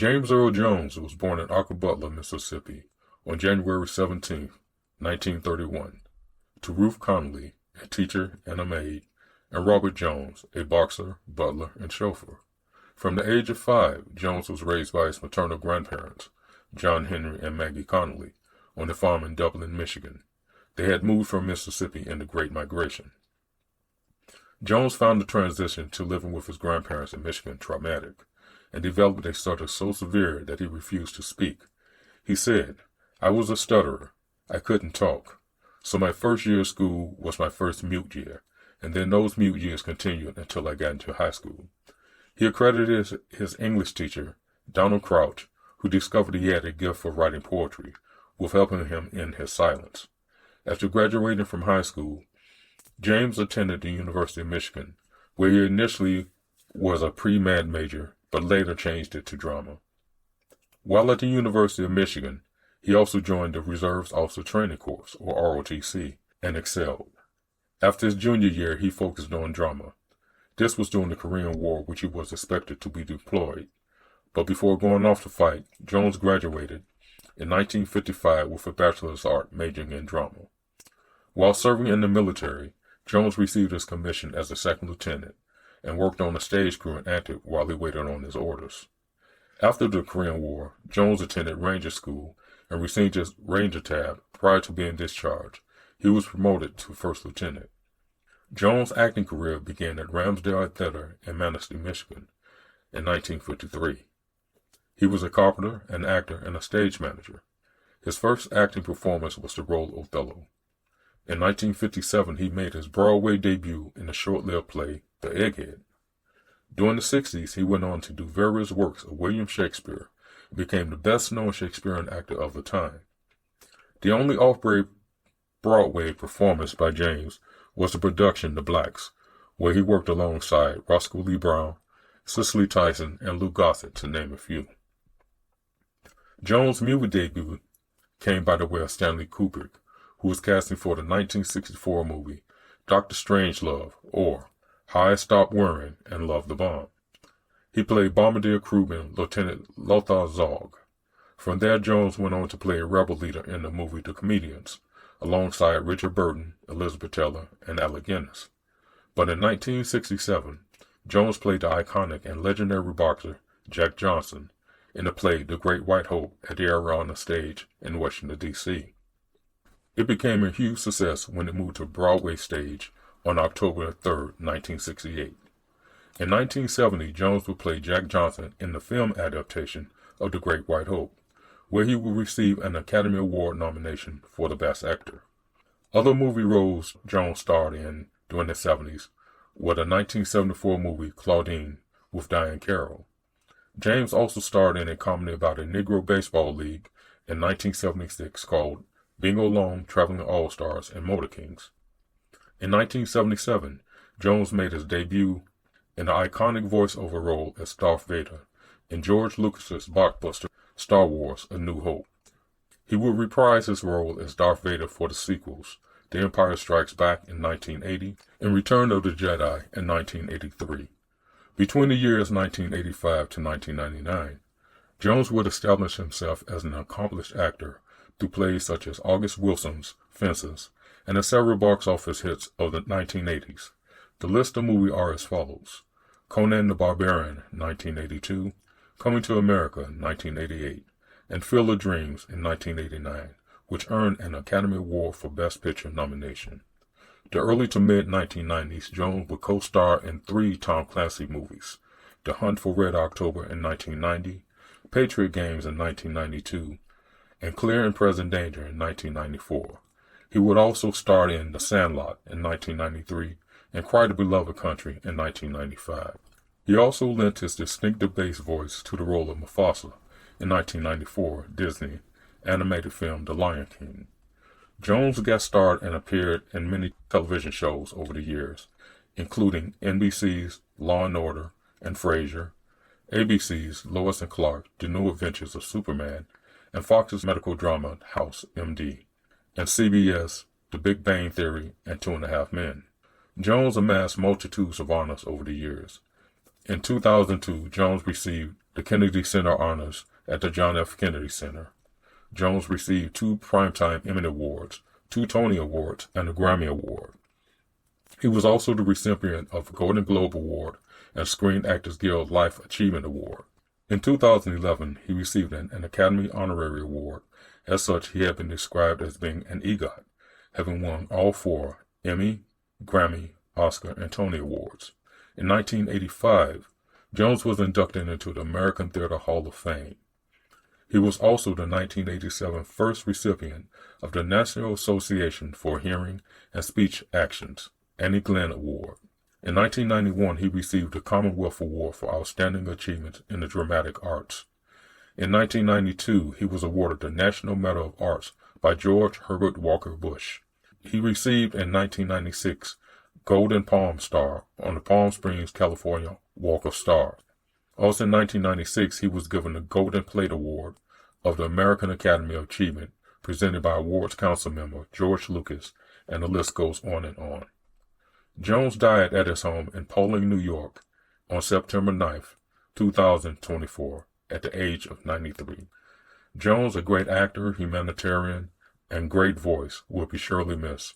James Earl Jones was born in Aqua Butler, Mississippi, on January 17, 1931, to Ruth Connolly, a teacher and a maid, and Robert Jones, a boxer, butler, and chauffeur. From the age of 5, Jones was raised by his maternal grandparents, John Henry and Maggie Connolly, on a farm in Dublin, Michigan. They had moved from Mississippi in the Great Migration. Jones found the transition to living with his grandparents in Michigan traumatic, and developed a stutter so severe that he refused to speak. He said, "I was a stutterer. I couldn't talk. So my first year of school was my first mute year, and then those mute years continued until I got into high school." He accredited his English teacher, Donald Crouch, who discovered he had a gift for writing poetry, with helping him in his silence. After graduating from high school, James attended the University of Michigan, where he initially was a pre-med major, but later changed it to drama. While at the University of Michigan, he also joined the Reserves Officer Training Course, or ROTC, and excelled. After his junior year, he focused on drama. This was during the Korean War, which he was expected to be deployed. But before going off to fight, Jones graduated in 1955 with a Bachelor's of Arts majoring in drama. While serving in the military, Jones received his commission as a second lieutenant and worked on a stage crew and acted while he waited on his orders. After the Korean War, Jones attended Ranger School and received his Ranger tab prior to being discharged. He was promoted to first lieutenant. Jones' acting career began at Ramsdale Theater in Manistee, Michigan in 1953. He was a carpenter, an actor, and a stage manager. His first acting performance was the role of Othello. In 1957, he made his Broadway debut in the short-lived play, The Egghead. During the 60s, he went on to do various works of William Shakespeare and became the best-known Shakespearean actor of the time. The only off-Broadway performance by James was the production The Blacks, where he worked alongside Roscoe Lee Brown, Cicely Tyson, and Lou Gossett, to name a few. Jones' movie debut came by the way of Stanley Kubrick, who was casting for the 1964 movie Dr. Strangelove, or How I Stopped Worrying and Loved the Bomb. He played Bombardier crewman Lieutenant Lothar Zog. From there, Jones went on to play a rebel leader in the movie The Comedians, alongside Richard Burton, Elizabeth Taylor, and Alec Guinness. But in 1967, Jones played the iconic and legendary boxer Jack Johnson in the play The Great White Hope at the Arizona Stage in Washington, D.C. It became a huge success when it moved to Broadway stage on October 3, 1968. In 1970, Jones would play Jack Johnson in the film adaptation of The Great White Hope, where he would receive an Academy Award nomination for the Best Actor. Other movie roles Jones starred in during the 70s were the 1974 movie Claudine with Diane Carroll. James also starred in a comedy about a Negro baseball league in 1976 called Bingo Long, Traveling All-Stars, and Motor Kings. In 1977, Jones made his debut in the iconic voiceover role as Darth Vader in George Lucas's blockbuster Star Wars: A New Hope. He would reprise his role as Darth Vader for the sequels, The Empire Strikes Back in 1980 and Return of the Jedi in 1983. Between the years 1985 to 1999, Jones would establish himself as an accomplished actor through plays such as August Wilson's Fences and the several box office hits of the 1980s. The list of movies are as follows: Conan the Barbarian, 1982, Coming to America, 1988, and Field of Dreams in 1989, which earned an Academy Award for Best Picture nomination. The early to mid-1990s, Jones would co-star in 3 Tom Clancy movies: The Hunt for Red October in 1990, Patriot Games in 1992, and Clear and Present Danger in 1994. He would also star in The Sandlot in 1993 and Cry the Beloved Country in 1995. He also lent his distinctive bass voice to the role of Mufasa in 1994 Disney animated film The Lion King. Jones guest starred and appeared in many television shows over the years, including NBC's Law and Order and Frasier, ABC's Lois and Clark: The New Adventures of Superman, and Fox's medical drama House MD, and CBS The Big Bang Theory and Two and a Half Men. Jones amassed multitudes of honors over the years. In 2002, Jones received the Kennedy Center Honors at the John F. Kennedy Center. Jones received 2 Primetime Emmy Awards, 2 Tony Awards, and a Grammy Award. He was also the recipient of a Golden Globe Award and Screen Actors Guild Life Achievement Award. In 2011, he received an Academy Honorary Award. As such, he had been described as being an EGOT, having won all 4 Emmy, Grammy, Oscar, and Tony Awards. In 1985, Jones was inducted into the American Theater Hall of Fame. He was also the 1987 first recipient of the National Association for Hearing and Speech Actions, Annie Glenn Award. In 1991, he received the Commonwealth Award for Outstanding Achievement in the Dramatic Arts. In 1992, he was awarded the National Medal of Arts by George Herbert Walker Bush. He received in 1996 Golden Palm Star on the Palm Springs, California Walk of Stars. Also in 1996, he was given the Golden Plate Award of the American Academy of Achievement, presented by Awards Council member George Lucas, and the list goes on and on. Jones died at his home in Poling, New York, on September 9, 2024, at the age of 93. Jones, a great actor, humanitarian, and great voice, will be surely missed.